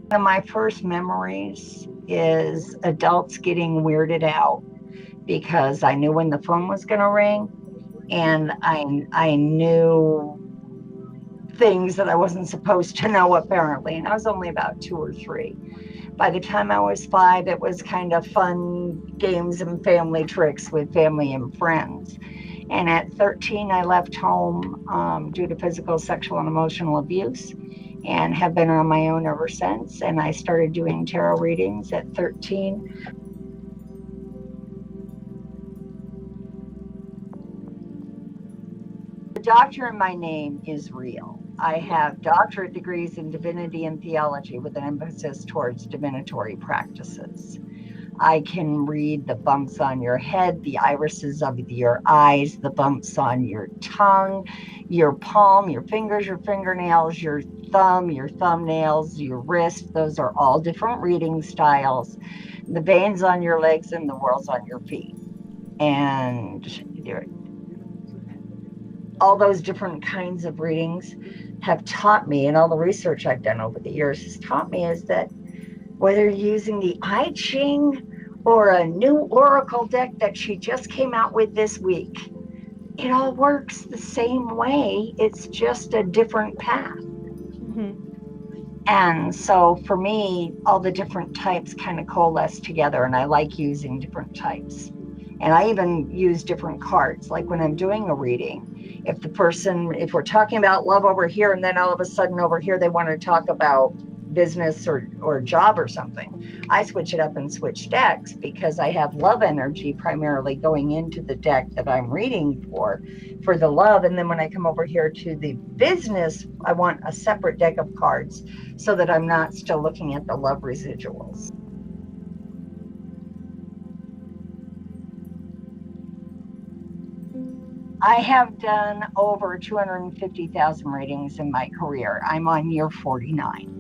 One of my first memories is adults getting weirded out because I knew when the phone was going to ring, and I knew things that I wasn't supposed to know, apparently. And I was only about 2 or 3. By the time I was 5, it was kind of fun games and family tricks with family and friends. And at 13, I left home due to physical, sexual, and emotional abuse, and have been on my own ever since. And I started doing tarot readings at 13. The doctor in my name is real. I have doctorate degrees in divinity and theology with an emphasis towards divinatory practices. I can read the bumps on your head, the irises of your eyes, the bumps on your tongue, your palm, your fingers, your fingernails, your thumb, your thumbnails, your wrist. Those are all different reading styles. The veins on your legs and the whorls on your feet. And all those different kinds of readings have taught me, and all the research I've done over the years has taught me, is that whether you're using the I Ching or a new Oracle deck that she just came out with this week, it all works the same way. It's just a different path. Mm-hmm. And so for me, all the different types kind of coalesce together, and I like using different types. And I even use different cards. Like when I'm doing a reading, if we're talking about love over here, and then all of a sudden over here they want to talk about business or job or something, I switch it up and switch decks, because I have love energy primarily going into the deck that I'm reading for the love. And then when I come over here to the business, I want a separate deck of cards so that I'm not still looking at the love residuals. I have done over 250,000 readings in my career. I'm on year 49.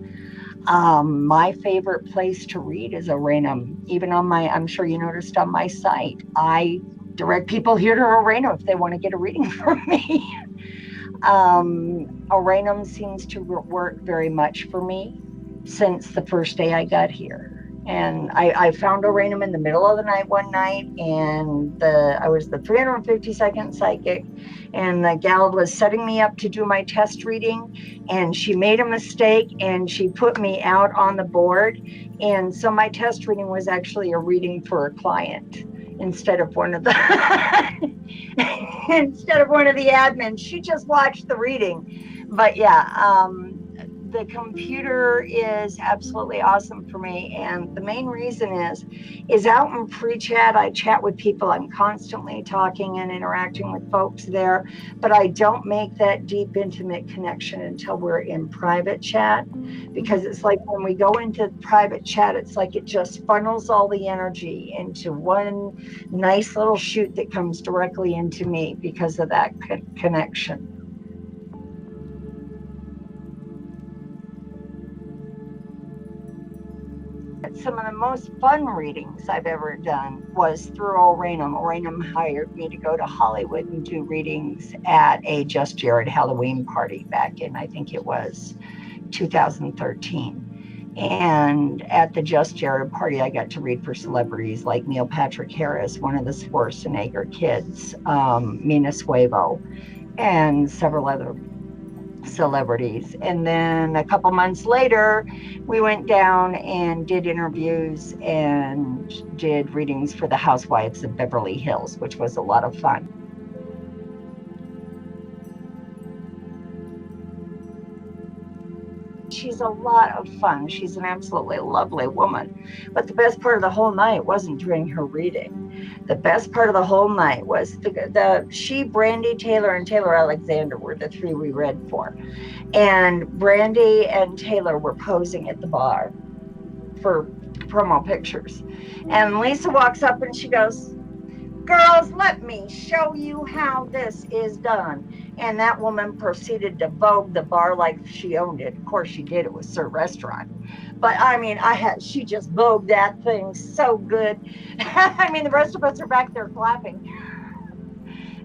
My favorite place to read is Oranum. Even I'm sure you noticed on my site, I direct people here to Oranum if they want to get a reading from me. Oranum seems to work very much for me since the first day I got here. And I found Oranum in the middle of the night one night, and I was the 352nd psychic, and the gal was setting me up to do my test reading, and she made a mistake, and she put me out on the board. And so my test reading was actually a reading for a client instead of one of the admins. She just watched the reading. But yeah, the computer is absolutely awesome for me, and the main reason is out in pre-chat, I chat with people. I'm constantly talking and interacting with folks there, but I don't make that deep, intimate connection until we're in private chat, because it's like when we go into private chat, it's like it just funnels all the energy into one nice little chute that comes directly into me because of that connection. Some of the most fun readings I've ever done was through Oranum. Oranum hired me to go to Hollywood and do readings at a Just Jared Halloween party back in, I think it was 2013. And at the Just Jared party, I got to read for celebrities like Neil Patrick Harris, one of the Schwarzenegger kids, Mina Suevo, and several other celebrities. And then a couple months later, we went down and did interviews and did readings for the Housewives of Beverly Hills, which was a lot of fun. She's a lot of fun. She's an absolutely lovely woman. But the best part of the whole night wasn't during her reading. The best part of the whole night was Brandy Taylor, and Taylor Alexander were the 3 we read for. And Brandy and Taylor were posing at the bar for promo pictures. And Lisa walks up and she goes, "Girls, let me show you how this is done." And that woman proceeded to vogue the bar like she owned it. Of course she did. It was Sir Restaurant. But I mean, she just vogued that thing so good. I mean, the rest of us are back there clapping.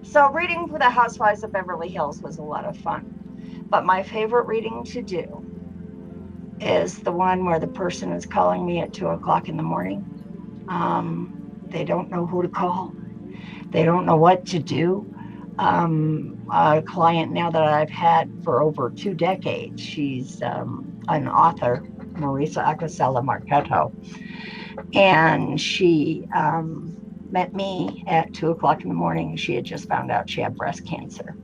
So reading for the Housewives of Beverly Hills was a lot of fun. But my favorite reading to do is the one where the person is calling me at 2 o'clock in the morning. They don't know who to call. They don't know what to do. A client now that I've had for over 2 decades, she's an author, Marisa Acasella Marketo, and she met me at 2 o'clock in the morning. She had just found out she had breast cancer.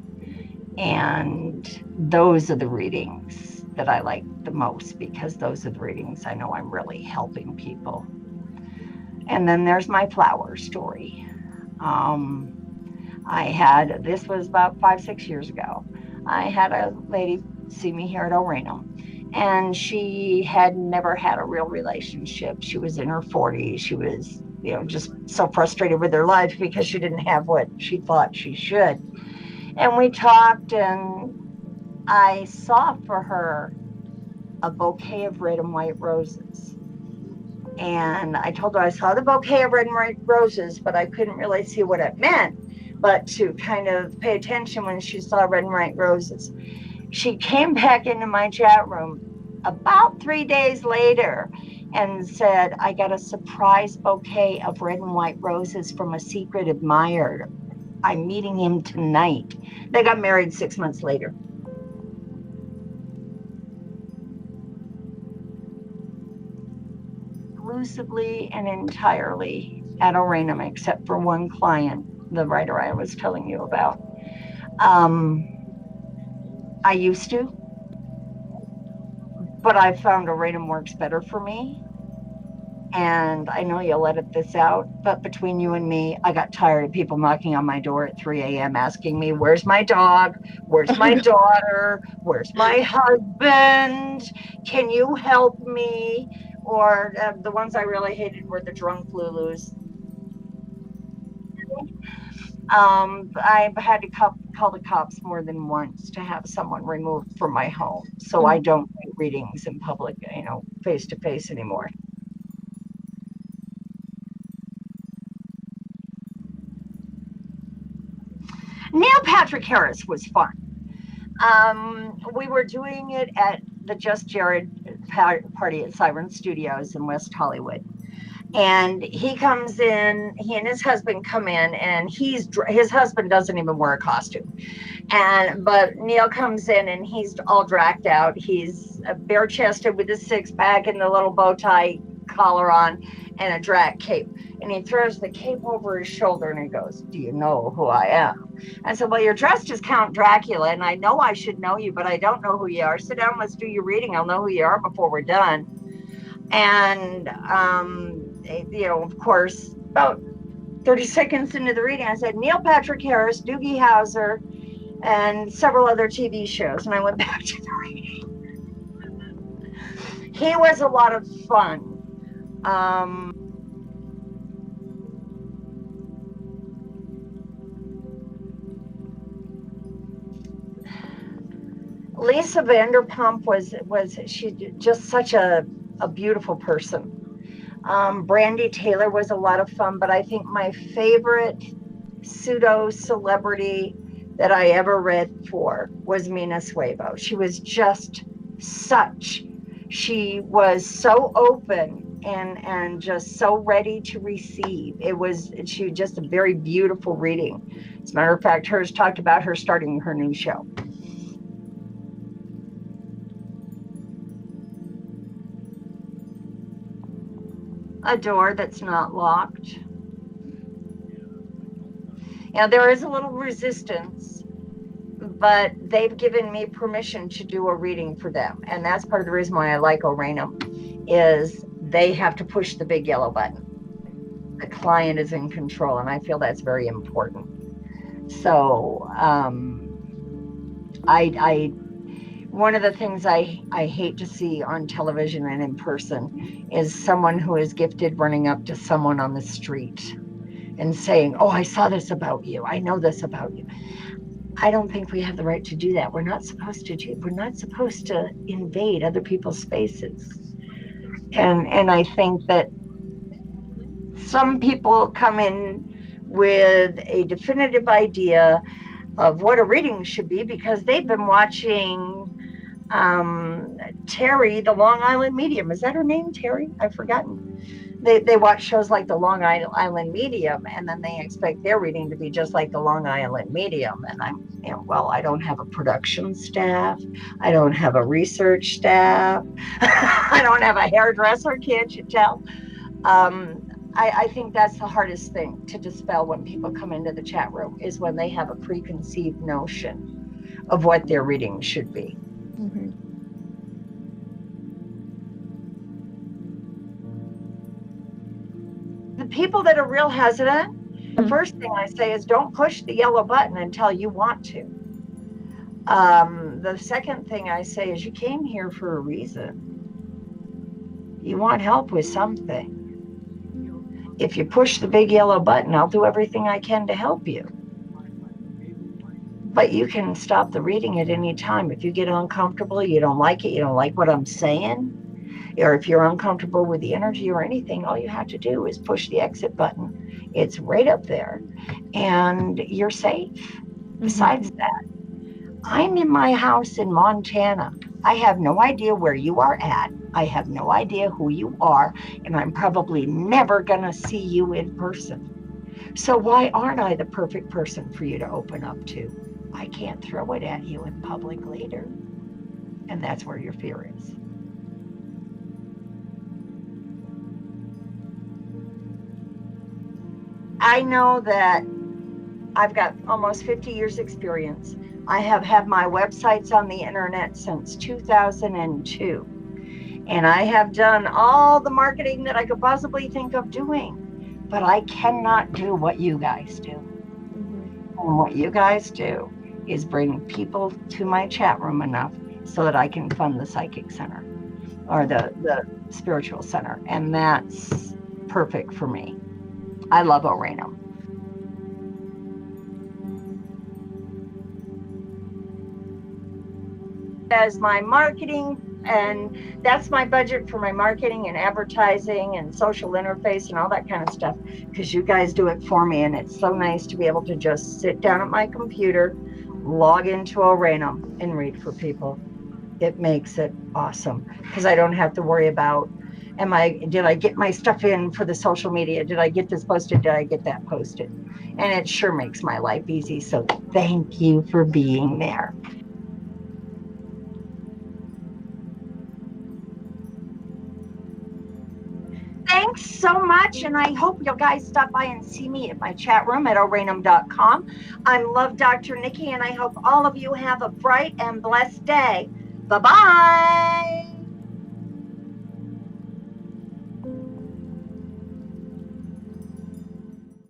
And those are the readings that I like the most, because those are the readings I know I'm really helping people. And then there's my flower story. This was about 5-6 years ago. I had a lady see me here at Oranum, and she had never had a real relationship. She was in her 40s. She was, just so frustrated with her life because she didn't have what she thought she should. And we talked, and I saw for her a bouquet of red and white roses. And I told her I saw the bouquet of red and white roses, but I couldn't really see what it meant, but to kind of pay attention when she saw red and white roses. She came back into my chat room about 3 days later and said, I got a surprise bouquet of red and white roses from a secret admirer. I'm meeting him tonight. They got married 6 months later. Exclusively and entirely at Oranum, except for one client, the writer I was telling you about. I used to, but I found Oranum works better for me. And I know you'll edit this out, but between you and me, I got tired of people knocking on my door at 3 a.m. asking me, where's my dog? Where's my daughter? Where's my husband? Can you help me? Or the ones I really hated were the drunk Lulus. I've had to call the cops more than once to have someone removed from my home. So I don't do readings in public, face to face anymore. Neil Patrick Harris was fun. We were doing it at the Just Jared party at Siren Studios in West Hollywood. And he comes in, he and his husband come in, and his husband doesn't even wear a costume. But Neil comes in and he's all dragged out. He's bare chested with a 6-pack and the little bow tie collar on and a drag cape. And he throws the cape over his shoulder and he goes, do you know who I am? I said, well, you're dressed as Count Dracula, and I know I should know you, but I don't know who you are. Sit down, let's do your reading. I'll know who you are before we're done. And, of course, about 30 seconds into the reading, I said, Neil Patrick Harris, Doogie Howser, and several other TV shows. And I went back to the reading. He was a lot of fun. Lisa Vanderpump was she just such a beautiful person. Brandy Taylor was a lot of fun, but I think my favorite pseudo celebrity that I ever read for was Mina Suevo. She was just she was so open and just so ready to receive. She was just a very beautiful reading. As a matter of fact, hers talked about her starting her new show. A door that's not locked. There is a little resistance, but they've given me permission to do a reading for them. And that's part of the reason why I like Oranum, is they have to push the big yellow button. The client is in control, and I feel that's very important. So one of the things I hate to see on television and in person is someone who is gifted running up to someone on the street and saying, oh, I saw this about you. I know this about you. I don't think we have the right to do that. We're not supposed to invade other people's spaces. And I think that some people come in with a definitive idea of what a reading should be because they've been watching Terry, the Long Island Medium. Is that her name, Terry? I've forgotten. They watch shows like the Long Island Medium, and then they expect their reading to be just like the Long Island Medium. And I'm, well, I don't have a production staff. I don't have a research staff. I don't have a hairdresser, can't you tell? I think that's the hardest thing to dispel when people come into the chat room, is when they have a preconceived notion of what their reading should be. Mm-hmm. The people that are real hesitant, the first thing I say is don't push the yellow button until you want to. The second thing I say is you came here for a reason. You want help with something. If you push the big yellow button, I'll do everything I can to help you. But you can stop the reading at any time. If you get uncomfortable, you don't like it, you don't like what I'm saying, or if you're uncomfortable with the energy or anything, all you have to do is push the exit button. It's right up there, and you're safe. Mm-hmm. Besides that, I'm in my house in Montana. I have no idea where you are at. I have no idea who you are, and I'm probably never going to see you in person. So why aren't I the perfect person for you to open up to? I can't throw it at you in public later. And that's where your fear is. I know that I've got almost 50 years experience. I have had my websites on the internet since 2002. And I have done all the marketing that I could possibly think of doing. But I cannot do what you guys do. Mm-hmm. And what you guys do is bring people to my chat room enough so that I can fund the psychic center or the spiritual center. And that's perfect for me. I love Oranum. As my marketing, and that's my budget for my marketing and advertising and social interface and all that kind of stuff, because you guys do it for me, and it's so nice to be able to just sit down at my computer, log into Oranum, and read for people. It makes it awesome because I don't have to worry about, did I get my stuff in for the social media? Did I get this posted? Did I get that posted? And it sure makes my life easy. So thank you for being there. Thanks so much, and I hope you guys stop by and see me at my chat room at oranum.com. I'm LoveDrNikki, and I hope all of you have a bright and blessed day. Bye-bye.